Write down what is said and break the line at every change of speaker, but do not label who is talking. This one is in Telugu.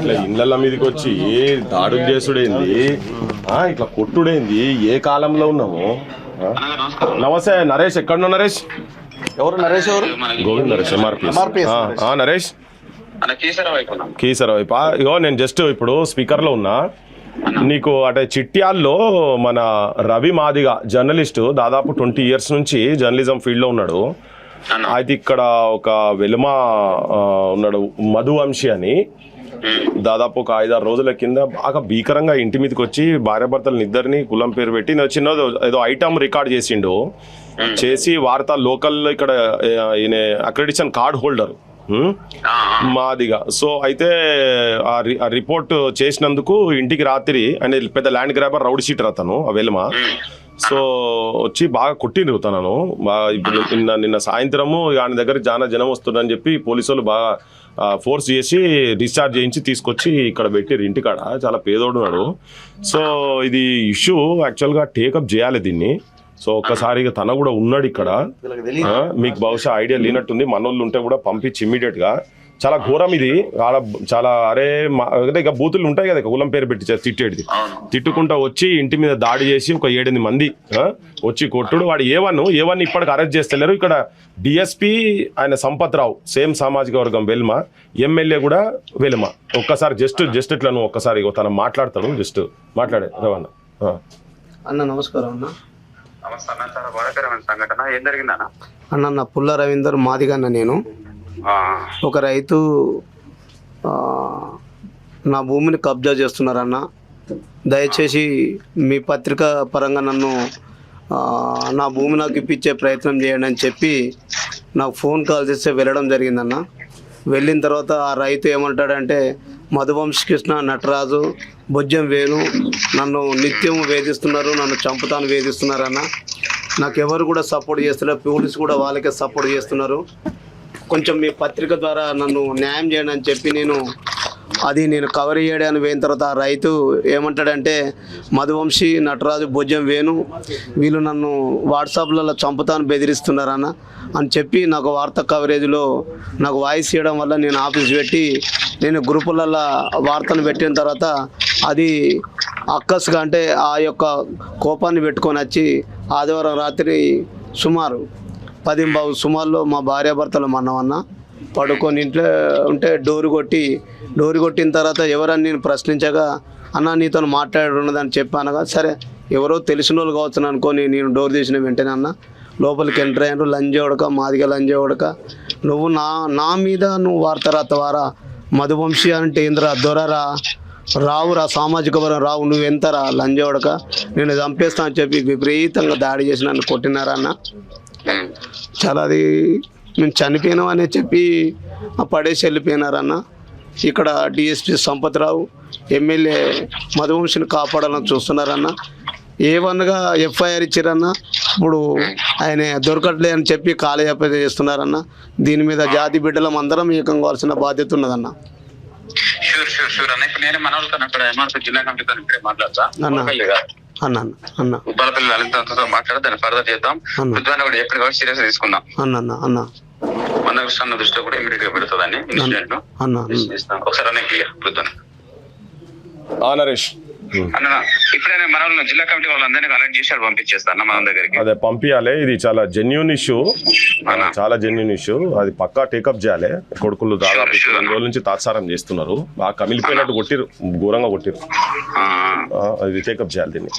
ఇట్లా ఇళ్ళ మీదకి వచ్చి దాడులు చేసుడేంది, ఇట్లా కొట్టుడేంది? ఏ కాలంలో ఉన్నాము? నమస్తే నరేష్, ఎక్కడున్నావు నరేష్?
ఎవరు నరేష్? ఎవరు?
గోవింద్ నరేష్, ఎంఆర్పీఎస్. నరేష్ కీసర వైపా? ఇగో నేను జస్ట్ ఇప్పుడు స్పీకర్లో ఉన్నా. నీకు అంటే చిట్యాల్లో మన రవి మాదిగా జర్నలిస్టు దాదాపు 20 years నుంచి జర్నలిజం ఫీల్డ్లో ఉన్నాడు. అయితే ఇక్కడ ఒక వెలుమ ఉన్నాడు మధువంశి అని, దాదాపు ఒక 5-6 రోజుల కింద బాగా భీకరంగా ఇంటి మీదకి వచ్చి భార్యాభర్తలను ఇద్దరిని కులం పేరు పెట్టి చిన్నదో ఏదో ఐటమ్ రికార్డ్ చేసి వార్త లోకల్ ఇక్కడ ఈయన accreditation card holder Madiga. So అయితే ఆ రిపోర్ట్ చేసినందుకు ఇంటికి రాత్రి ఆయన పెద్ద ల్యాండ్ గ్రాబర్ రౌడీ షీటర్ అతను ఆ వెలుమ. సో వచ్చి బాగా కొట్టిండ్రు తనను. ఇప్పుడు నిన్న సాయంత్రము ఆయన దగ్గర చాలా జనం వస్తుందని చెప్పి పోలీసు వాళ్ళు బాగా ఫోర్స్ చేసి డిశ్చార్జ్ చేయించి తీసుకొచ్చి ఇక్కడ పెట్టారు ఇంటికాడ. చాలా పేదోడు ఉన్నాడు. సో ఇది ఇష్యూ యాక్చువల్గా టేకప్ చేయాలి దీన్ని. సో ఒక్కసారిగా తన కూడా ఉన్నాడు ఇక్కడ. మీకు బహుశా ఐడియా లేనట్టుంది. మనోళ్ళు ఉంటే కూడా పంపించి ఇమ్మీడియట్ గా. చాలా ఘోరం ఇది. చాలా అరే ఇక బూతులు ఉంటాయి కదా కులం పేరు పెట్టి తిట్టేది, తిట్టుకుంటా వచ్చి ఇంటి మీద దాడి చేసి ఒక 7-8 మంది వచ్చి కొట్టుడు. వాడు ఏవన్ ఇప్పటికి అరెస్ట్ చేస్తలేరు. ఇక్కడ డిఎస్పీ ఆయన సంపత్ రావు, సేమ్ సామాజిక వర్గం వెల్మ, ఎమ్మెల్యే కూడా వెల్మ. ఒక్కసారి జస్ట్ ఇట్లా నువ్వు ఒక్కసారి తను మాట్లాడతాడు. జస్ట్ మాట్లాడే రవాణా
అన్న. నమస్కారం అన్న. అన్న నా పుల్ల రవీందర్ మాదిగా అన్న. నేను ఒక రైతు నా భూమిని కబ్జా చేస్తున్నారన్న. దయచేసి మీ పత్రిక పరంగా నన్ను నా భూమి నాకు ఇప్పించే ప్రయత్నం చేయండి అని చెప్పి నాకు ఫోన్ కాల్ చేస్తే వెళ్ళడం జరిగిందన్న. వెళ్ళిన తర్వాత ఆ రైతు ఏమంటాడంటే మధువంశీ కృష్ణ, నటరాజు, బొజ్జం వేణు నన్ను నిత్యం వేధిస్తున్నారు, నన్ను చంపుతాను వేధిస్తున్నారన్న. నాకు ఎవరు కూడా సపోర్ట్ చేస్తున్నారు, పోలీసు కూడా వాళ్ళకే సపోర్ట్ చేస్తున్నారు. కొంచెం మీ పత్రిక ద్వారా నన్ను న్యాయం చేయండి అని చెప్పి నేను కవర్ చేయడానికి పోయిన తర్వాత ఆ రైతు ఏమంటాడంటే మధువంశీ, నటరాజు, బొజ్జం వేణు వీళ్ళు నన్ను వాట్సాప్లలో చంపుతాను బెదిరిస్తున్నారన్న అని చెప్పి నాకు వార్తా కవరేజ్లో నాకు వాయిస్ ఇవ్వడం వల్ల నేను ఆఫీస్ పెట్టి నేను గ్రూపులలో వార్తను పెట్టిన తర్వాత అది అక్కస్గా అంటే ఆ యొక్క కోపాన్ని పెట్టుకొని వచ్చి ఆదివారం రాత్రి సుమారు 10:15 సుమారులో మా భార్యాభర్తలు మన్నమన్న పడుకొని ఇంట్లో ఉంటే డోరు కొట్టిన తర్వాత ఎవరని నేను ప్రశ్నించగా అన్న నీతో మాట్లాడున్నదని చెప్పానుగా. సరే ఎవరో తెలిసిన వాళ్ళు కావచ్చు అనుకొని నేను డోర్ తీసిన వెంటనే అన్న లోపలికి ఎంటర్ అయ్యారు. లంజోడక మాదిగా లంజోడక నువ్వు నా మీద నువ్వు వార్త రాతవారా? మధువంశీ అంటే ఏంద్రా దొరరా? రావురా సామాజిక వర్గం రావు, నువ్వు ఎంతరా లంజోడక? నేను చంపేస్తా అని చెప్పి విపరీతంగా దాడి చేసి నన్ను కొట్టినారా అన్న. చాలా అది మేము చనిపోయినాం అని చెప్పి పడేసి వెళ్ళిపోయినారన్న. ఇక్కడ డిఎస్పీ సంపత్ రావు, ఎమ్మెల్యే మధువంశిని కాపాడాలని చూస్తున్నారన్న. A1గా ఎఫ్ఐఆర్ ఇచ్చారన్న. ఇప్పుడు ఆయన దొరకట్లే అని చెప్పి కాలయాపన చేస్తున్నారన్న. దీని మీద జాతి బిడ్డలం అందరం ఏకం కావాల్సిన బాధ్యత ఉన్నదన్న.
నరేష్
జిల్లా కమిటీ వాళ్ళందరినీ అలర్ట్ చేసి పంపించేస్తాను మన దగ్గరికి.
అదే పంపించాలి. ఇది చాలా జెన్యూన్ ఇష్యూ, అది పక్కా టేకప్ చేయాలి. కొడుకులు దాదాపు 2 రోజుల నుంచి తాత్సారం చేస్తున్నారు, బాగా కమిలిపోయినట్టు కొట్టిరు, ఘోరంగా కొట్టిరు. అది టేకప్ చేయాలి దీన్ని.